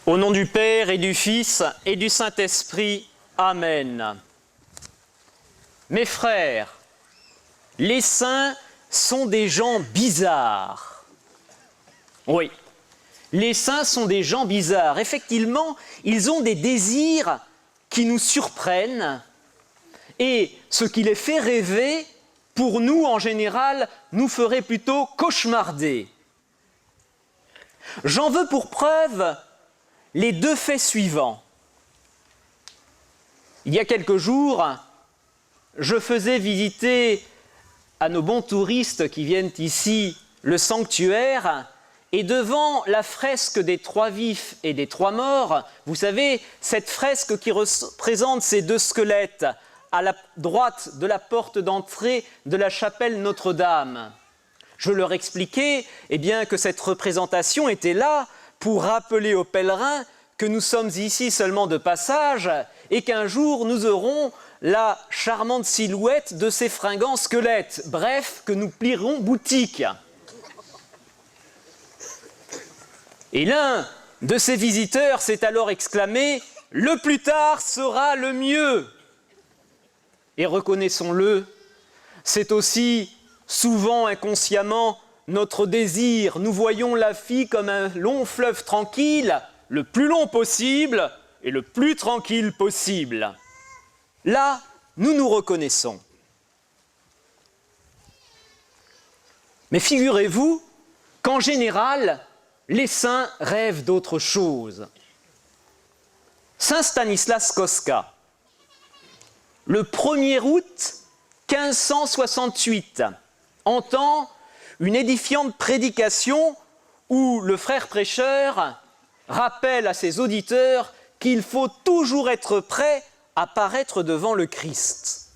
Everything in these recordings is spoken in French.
Au nom du Père et du Fils et du Saint-Esprit, Amen. Mes frères, les saints sont des gens bizarres. Oui, les saints sont des gens bizarres. Effectivement, ils ont des désirs qui nous surprennent et ce qui les fait rêver, pour nous en général, nous ferait plutôt cauchemarder. J'en veux pour preuve les deux faits suivants. Il y a quelques jours, je faisais visiter à nos bons touristes qui viennent ici le sanctuaire, et devant la fresque des trois vifs et des trois morts, vous savez, cette fresque qui représente ces deux squelettes à la droite de la porte d'entrée de la chapelle Notre-Dame. Je leur expliquais que cette représentation était là pour rappeler aux pèlerins que nous sommes ici seulement de passage et qu'un jour nous aurons la charmante silhouette de ces fringants squelettes, bref, que nous plierons boutique. Et l'un de ces visiteurs s'est alors exclamé « Le plus tard sera le mieux !» Et reconnaissons-le, c'est aussi souvent inconsciemment notre désir. Nous voyons la vie comme un long fleuve tranquille, le plus long possible et le plus tranquille possible. Là, nous nous reconnaissons. Mais figurez-vous qu'en général, les saints rêvent d'autre chose. Saint Stanislas Kostka, le 1er août 1568, entend une édifiante prédication où le frère prêcheur rappelle à ses auditeurs qu'il faut toujours être prêt à paraître devant le Christ.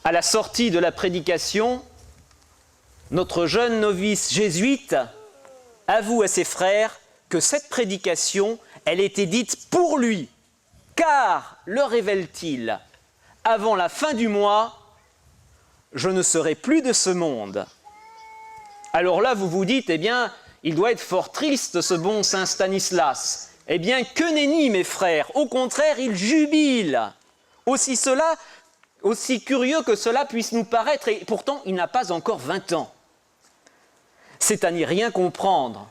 À la sortie de la prédication, notre jeune novice jésuite avoue à ses frères que cette prédication, elle était dite pour lui, car, le révèle-t-il, avant la fin du mois, je ne serai plus de ce monde. Alors là, vous vous dites, il doit être fort triste, ce bon Saint Stanislas. Que nenni, mes frères, au contraire, il jubile. Aussi curieux que cela puisse nous paraître, et pourtant, il n'a pas encore 20 ans. C'est à n'y rien comprendre.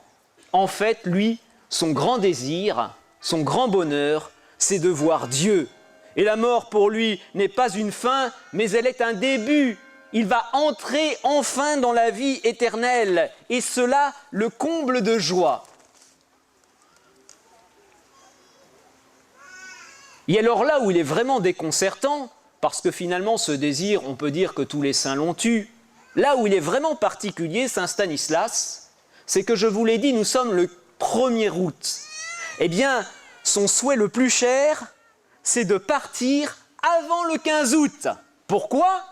En fait, lui, son grand désir, son grand bonheur, c'est de voir Dieu. Et la mort, pour lui, n'est pas une fin, mais elle est un début. Il va entrer enfin dans la vie éternelle, et cela le comble de joie. Et alors là où il est vraiment déconcertant, parce que finalement ce désir, on peut dire que tous les saints l'ont eu, là où il est vraiment particulier, Saint Stanislas, c'est que je vous l'ai dit, nous sommes le 1er août. Son souhait le plus cher, c'est de partir avant le 15 août. Pourquoi ?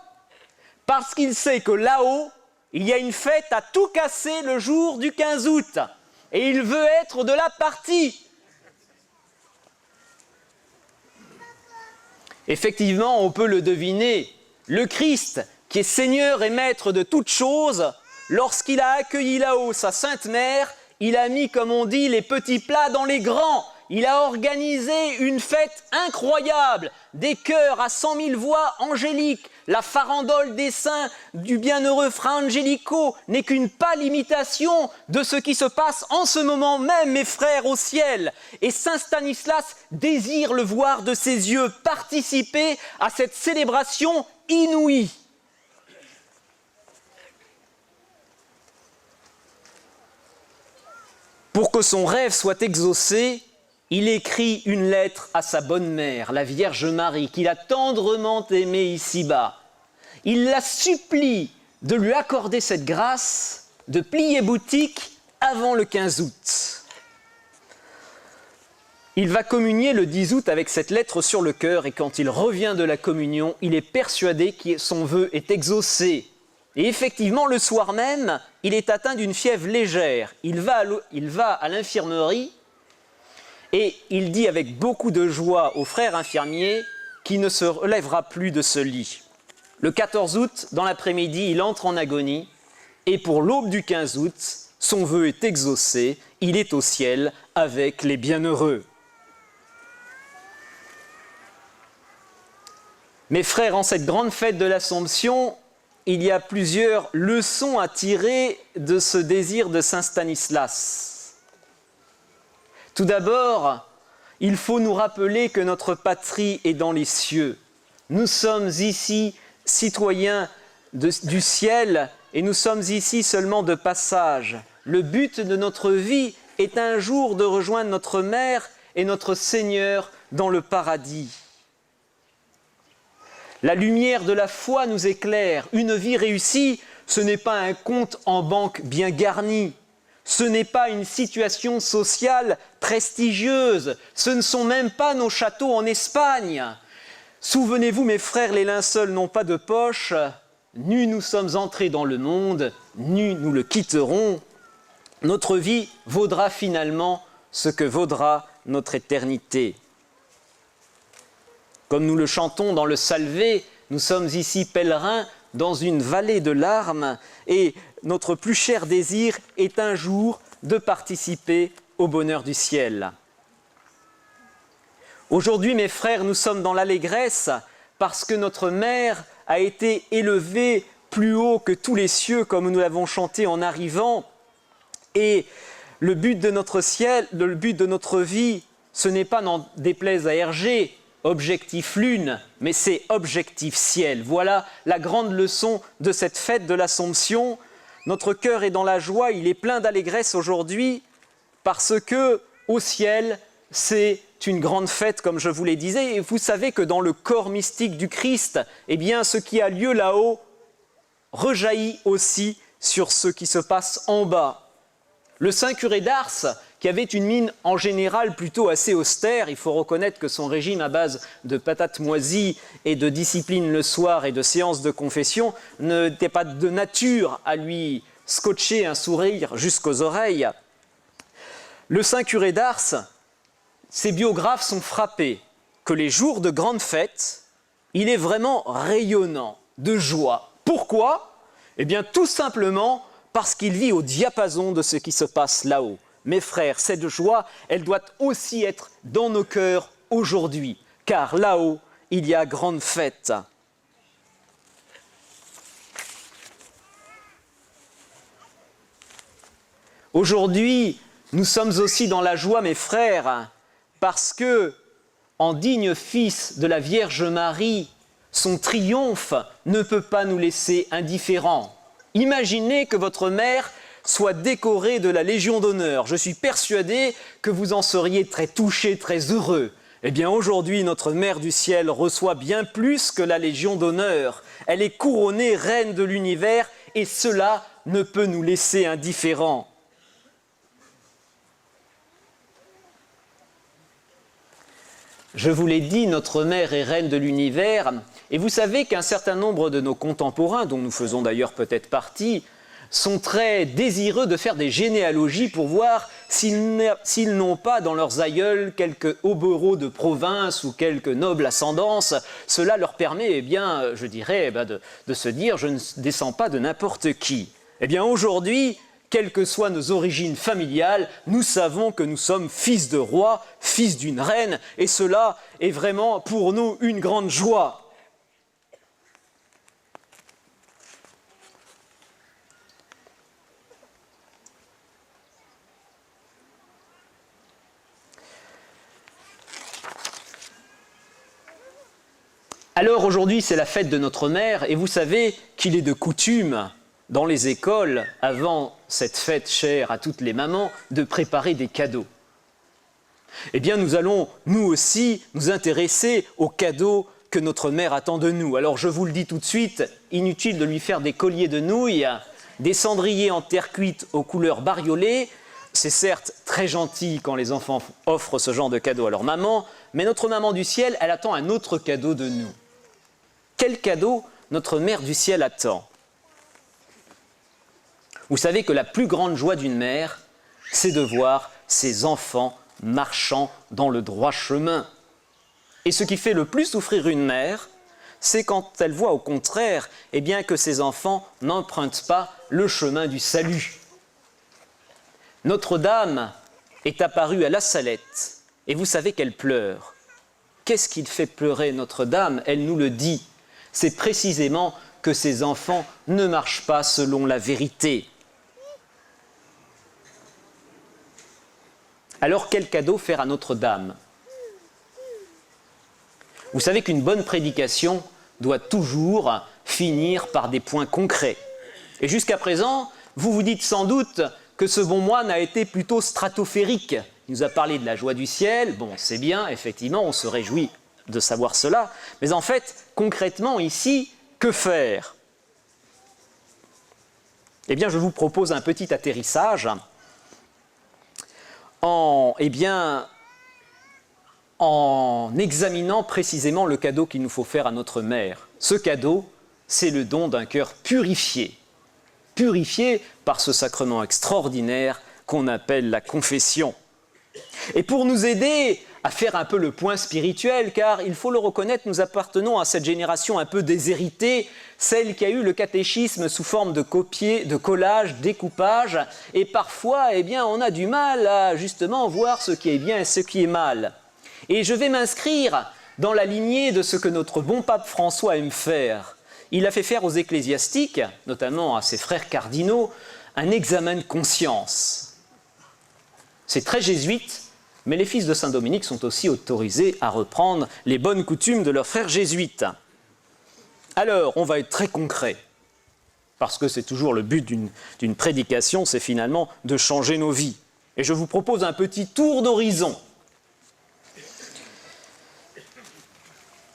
Parce qu'il sait que là-haut, il y a une fête à tout casser le jour du 15 août. Et il veut être de la partie. Effectivement, on peut le deviner. Le Christ, qui est Seigneur et Maître de toutes choses, lorsqu'il a accueilli là-haut sa Sainte Mère, il a mis, comme on dit, les petits plats dans les grands. Il a organisé une fête incroyable, des chœurs à 100 000 voix angéliques. La farandole des saints du bienheureux Fra Angelico n'est qu'une pâle imitation de ce qui se passe en ce moment même, mes frères, au ciel. Et Saint Stanislas désire le voir de ses yeux, participer à cette célébration inouïe. Pour que son rêve soit exaucé, il écrit une lettre à sa bonne mère, la Vierge Marie, qu'il a tendrement aimée ici-bas. Il la supplie de lui accorder cette grâce de plier boutique avant le 15 août. Il va communier le 10 août avec cette lettre sur le cœur et quand il revient de la communion, il est persuadé que son vœu est exaucé. Et effectivement, le soir même, il est atteint d'une fièvre légère. Il va à l'infirmerie et il dit avec beaucoup de joie au frère infirmier qu'il ne se relèvera plus de ce lit. Le 14 août, dans l'après-midi, il entre en agonie et pour l'aube du 15 août, son vœu est exaucé. il est au ciel avec les bienheureux. Mes frères, en cette grande fête de l'Assomption, il y a plusieurs leçons à tirer de ce désir de Saint Stanislas. Tout d'abord, il faut nous rappeler que notre patrie est dans les cieux. Nous sommes ici citoyens du ciel et nous sommes ici seulement de passage. Le but de notre vie est un jour de rejoindre notre Mère et notre Seigneur dans le paradis. La lumière de la foi nous éclaire. Une vie réussie, ce n'est pas un compte en banque bien garni. Ce n'est pas une situation sociale prestigieuse. Ce ne sont même pas nos châteaux en Espagne. Souvenez-vous, mes frères, les linceuls n'ont pas de poche. Nus nous sommes entrés dans le monde, nus nous le quitterons. Notre vie vaudra finalement ce que vaudra notre éternité. Comme nous le chantons dans le Salvé, nous sommes ici pèlerins dans une vallée de larmes et notre plus cher désir est un jour de participer au bonheur du ciel. Aujourd'hui, mes frères, nous sommes dans l'allégresse parce que notre Mère a été élevée plus haut que tous les cieux, comme nous l'avons chanté en arrivant. Et le but de notre ciel, le but de notre vie, ce n'est pas, n'en déplaise à Hergé, objectif lune, mais c'est objectif ciel. Voilà la grande leçon de cette fête de l'Assomption. Notre cœur est dans la joie, il est plein d'allégresse aujourd'hui, parce que au ciel, c'est une grande fête, comme je vous l'ai dit. Et vous savez que dans le corps mystique du Christ, eh bien, ce qui a lieu là-haut rejaillit aussi sur ce qui se passe en bas. Le saint curé d'Ars, qui avait une mine en général plutôt assez austère, il faut reconnaître que son régime à base de patates moisies et de discipline le soir et de séances de confession n'était pas de nature à lui scotcher un sourire jusqu'aux oreilles. Le saint curé d'Ars, ses biographes sont frappés que les jours de grandes fêtes, il est vraiment rayonnant de joie. Pourquoi ? Eh bien, tout simplement parce qu'il vit au diapason de ce qui se passe là-haut. Mes frères, cette joie, elle doit aussi être dans nos cœurs aujourd'hui, car là-haut, il y a grande fête. Aujourd'hui, nous sommes aussi dans la joie, mes frères, parce que, en digne fils de la Vierge Marie, son triomphe ne peut pas nous laisser indifférents. Imaginez que votre mère soit décorée de la Légion d'honneur. Je suis persuadé que vous en seriez très touchés, très heureux. Eh bien, aujourd'hui, notre Mère du Ciel reçoit bien plus que la Légion d'honneur. Elle est couronnée reine de l'univers et cela ne peut nous laisser indifférents. Je vous l'ai dit, notre Mère est reine de l'univers, et vous savez qu'un certain nombre de nos contemporains, dont nous faisons d'ailleurs peut-être partie, sont très désireux de faire des généalogies pour voir s'ils n'ont pas dans leurs aïeuls quelques hobereaux de province ou quelques nobles ascendances. Cela leur permet, eh bien, je dirais, de se dire « je ne descends pas de n'importe qui ». Eh bien, aujourd'hui, quelles que soient nos origines familiales, nous savons que nous sommes fils de roi, fils d'une reine, et cela est vraiment pour nous une grande joie. Alors aujourd'hui, c'est la fête de notre mère, et vous savez qu'il est de coutume dans les écoles, avant cette fête chère à toutes les mamans, de préparer des cadeaux. Eh bien, nous allons, nous aussi, nous intéresser aux cadeaux que notre mère attend de nous. Alors, je vous le dis tout de suite, inutile de lui faire des colliers de nouilles, des cendriers en terre cuite aux couleurs bariolées. C'est certes très gentil quand les enfants offrent ce genre de cadeaux à leur maman, mais notre maman du ciel, elle attend un autre cadeau de nous. Quel cadeau notre mère du ciel attend ? Vous savez que la plus grande joie d'une mère, c'est de voir ses enfants marchant dans le droit chemin. Et ce qui fait le plus souffrir une mère, c'est quand elle voit au contraire, eh bien, que ses enfants n'empruntent pas le chemin du salut. Notre-Dame est apparue à La Salette, et vous savez qu'elle pleure. Qu'est-ce qui fait pleurer Notre-Dame? Elle nous le dit. C'est précisément que ses enfants ne marchent pas selon la vérité. Alors quel cadeau faire à Notre-Dame? Vous savez qu'une bonne prédication doit toujours finir par des points concrets. Et jusqu'à présent, vous vous dites sans doute que ce bon moine a été plutôt stratosphérique. Il nous a parlé de la joie du ciel, bon c'est bien, effectivement, on se réjouit de savoir cela, mais en fait, concrètement ici, que faire? Eh bien, je vous propose un petit atterrissage en examinant précisément le cadeau qu'il nous faut faire à notre mère. Ce cadeau, c'est le don d'un cœur purifié. Purifié par ce sacrement extraordinaire qu'on appelle la confession. Et pour nous aider à faire un peu le point spirituel, car il faut le reconnaître, nous appartenons à cette génération un peu déshéritée, celle qui a eu le catéchisme sous forme de copier, de collage, découpage, et parfois, on a du mal à justement voir ce qui est bien et ce qui est mal. Et je vais m'inscrire dans la lignée de ce que notre bon pape François aime faire. Il a fait faire aux ecclésiastiques, notamment à ses frères cardinaux, un examen de conscience. C'est très jésuite, mais les fils de Saint-Dominique sont aussi autorisés à reprendre les bonnes coutumes de leurs frères jésuites. Alors, on va être très concret, parce que c'est toujours le but d'une prédication, c'est finalement de changer nos vies. Et je vous propose un petit tour d'horizon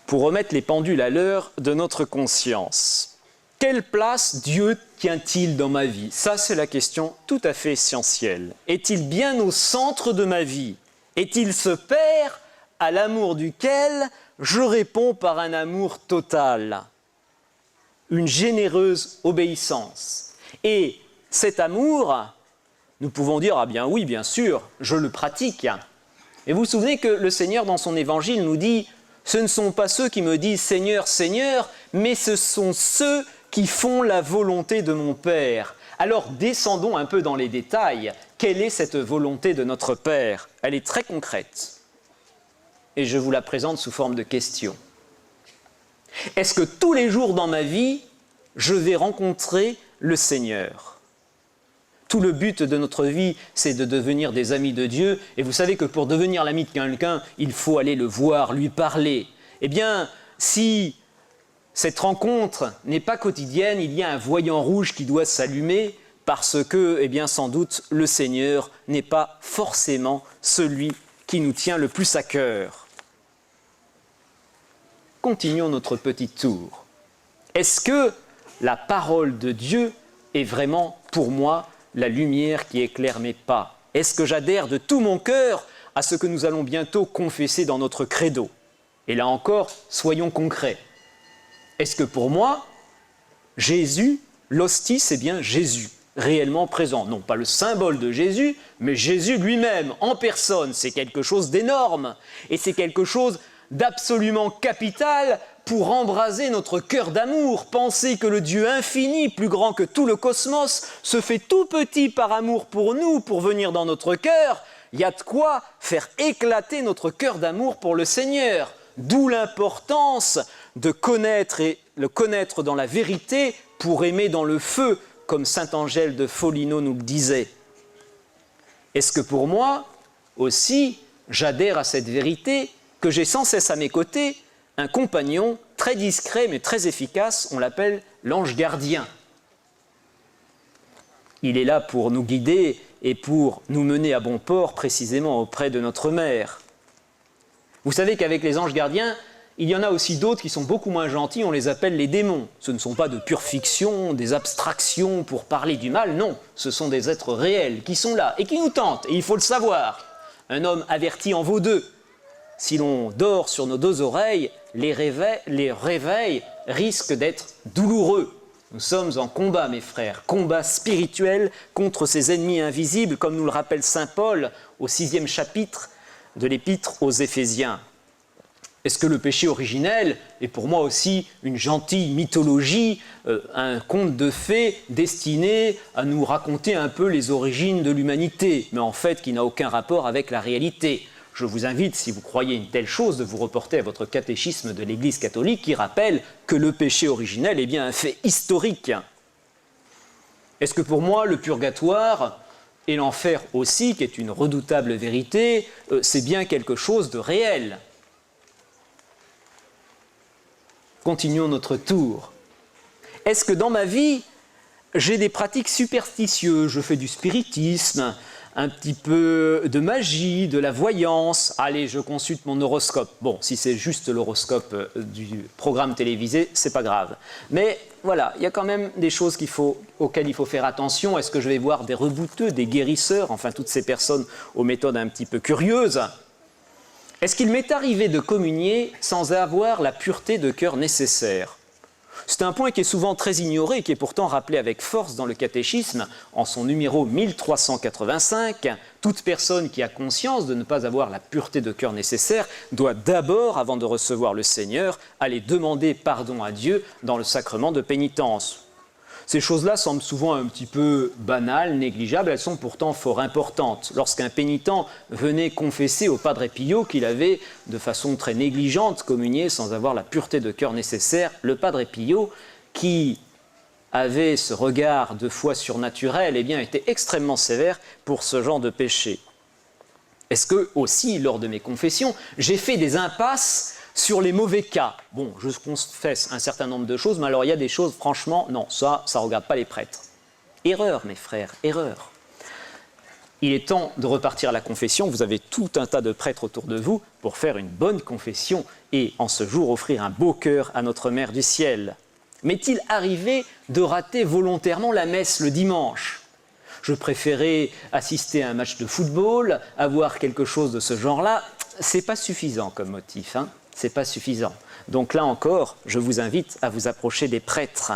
pour remettre les pendules à l'heure de notre conscience. Quelle place Dieu tient-il dans ma vie? Ça, c'est la question tout à fait essentielle. Est-il bien au centre de ma vie? Est-il ce Père à l'amour duquel je réponds par un amour total? Une généreuse obéissance. Et cet amour, nous pouvons dire, ah bien oui, bien sûr, je le pratique. Et vous vous souvenez que le Seigneur, dans son évangile, nous dit, ce ne sont pas ceux qui me disent Seigneur, Seigneur, mais ce sont ceux qui font la volonté de mon Père. Alors descendons un peu dans les détails. Quelle est cette volonté de notre Père? Elle est très concrète. Et je vous la présente sous forme de question. Est-ce que tous les jours dans ma vie, je vais rencontrer le Seigneur? Tout le but de notre vie, c'est de devenir des amis de Dieu. Et vous savez que pour devenir l'ami de quelqu'un, il faut aller le voir, lui parler. Eh bien, si cette rencontre n'est pas quotidienne, il y a un voyant rouge qui doit s'allumer parce que, sans doute, le Seigneur n'est pas forcément celui qui nous tient le plus à cœur. Continuons notre petit tour. Est-ce que la parole de Dieu est vraiment, pour moi, la lumière qui éclaire mes pas? Est-ce que j'adhère de tout mon cœur à ce que nous allons bientôt confesser dans notre credo? Et là encore, soyons concrets. Est-ce que pour moi, Jésus, l'hostie, c'est bien Jésus, réellement présent? Non pas le symbole de Jésus, mais Jésus lui-même, en personne. C'est quelque chose d'énorme. Et c'est quelque chose d'absolument capital pour embraser notre cœur d'amour. Penser que le Dieu infini, plus grand que tout le cosmos, se fait tout petit par amour pour nous, pour venir dans notre cœur. Il y a de quoi faire éclater notre cœur d'amour pour le Seigneur. D'où l'importance de connaître et le connaître dans la vérité pour aimer dans le feu, comme saint Angèle de Foligno nous le disait. Est-ce que pour moi aussi, j'adhère à cette vérité, que j'ai sans cesse à mes côtés un compagnon très discret mais très efficace, on l'appelle l'ange gardien. Il est là pour nous guider et pour nous mener à bon port précisément auprès de notre mère. Vous savez qu'avec les anges gardiens, il y en a aussi d'autres qui sont beaucoup moins gentils, on les appelle les démons. Ce ne sont pas de pure fiction, des abstractions pour parler du mal, non, ce sont des êtres réels qui sont là et qui nous tentent, et il faut le savoir. Un homme averti en vaut deux. Si l'on dort sur nos deux oreilles, les réveils risquent d'être douloureux. Nous sommes en combat, mes frères, combat spirituel contre ces ennemis invisibles, comme nous le rappelle saint Paul au 6e chapitre de l'épître aux Éphésiens. Est-ce que le péché originel est pour moi aussi une gentille mythologie, un conte de fées destiné à nous raconter un peu les origines de l'humanité, mais en fait qui n'a aucun rapport avec la réalité? Je vous invite, si vous croyez une telle chose, de vous reporter à votre catéchisme de l'Église catholique qui rappelle que le péché originel est bien un fait historique. Est-ce que pour moi, le purgatoire et l'enfer aussi, qui est une redoutable vérité, c'est bien quelque chose de réel? Continuons notre tour. Est-ce que dans ma vie, j'ai des pratiques superstitieuses? Je fais du spiritisme, un petit peu de magie, de la voyance. Allez, je consulte mon horoscope. Bon, si c'est juste l'horoscope du programme télévisé, c'est pas grave. Mais voilà, il y a quand même des choses auxquelles il faut faire attention. Est-ce que je vais voir des rebouteux, des guérisseurs, enfin toutes ces personnes aux méthodes un petit peu curieuses? Est-ce qu'il m'est arrivé de communier sans avoir la pureté de cœur nécessaire? C'est un point qui est souvent très ignoré et qui est pourtant rappelé avec force dans le catéchisme en son numéro 1385. Toute personne qui a conscience de ne pas avoir la pureté de cœur nécessaire doit d'abord, avant de recevoir le Seigneur, aller demander pardon à Dieu dans le sacrement de pénitence. Ces choses-là semblent souvent un petit peu banales, négligeables, elles sont pourtant fort importantes. Lorsqu'un pénitent venait confesser au Padre Pio qu'il avait, de façon très négligente, communié sans avoir la pureté de cœur nécessaire, le Padre Pio, qui avait ce regard de foi surnaturelle, était extrêmement sévère pour ce genre de péché. Est-ce que, aussi, lors de mes confessions, j'ai fait des impasses sur les mauvais cas? Bon, je confesse un certain nombre de choses, mais alors il y a des choses, franchement, non, ça ne regarde pas les prêtres. Erreur, mes frères, erreur. Il est temps de repartir à la confession. Vous avez tout un tas de prêtres autour de vous pour faire une bonne confession et, en ce jour, offrir un beau cœur à notre Mère du ciel. M'est-il arrivé de rater volontairement la messe le dimanche? Je préférais assister à un match de football, avoir quelque chose de ce genre-là. C'est pas suffisant comme motif, hein. C'est pas suffisant. Donc là encore, je vous invite à vous approcher des prêtres.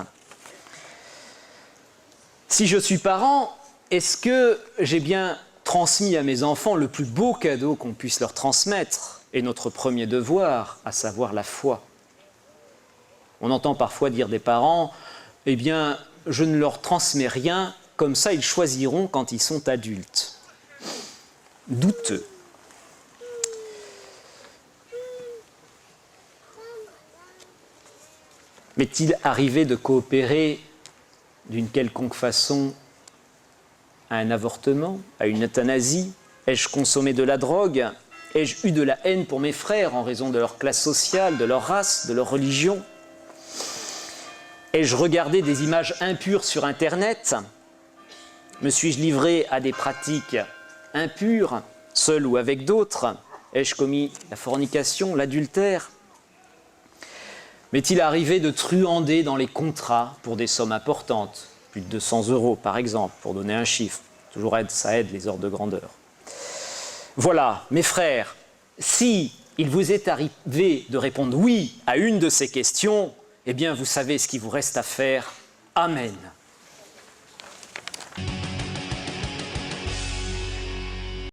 Si je suis parent, est-ce que j'ai bien transmis à mes enfants le plus beau cadeau qu'on puisse leur transmettre et notre premier devoir, à savoir la foi? On entend parfois dire des parents, eh bien, je ne leur transmets rien, comme ça ils choisiront quand ils sont adultes. Douteux. M'est-il arrivé de coopérer d'une quelconque façon à un avortement, à une euthanasie? Ai-je consommé de la drogue? Ai-je eu de la haine pour mes frères en raison de leur classe sociale, de leur race, de leur religion? Ai-je regardé des images impures sur Internet? Me suis-je livré à des pratiques impures, seul ou avec d'autres? Ai-je commis la fornication, l'adultère? M'est-il arrivé de truander dans les contrats pour des sommes importantes, plus de 200 € par exemple, pour donner un chiffre? Toujours ça aide les ordres de grandeur. Voilà, mes frères, si il vous est arrivé de répondre oui à une de ces questions, eh bien vous savez ce qu'il vous reste à faire. Amen.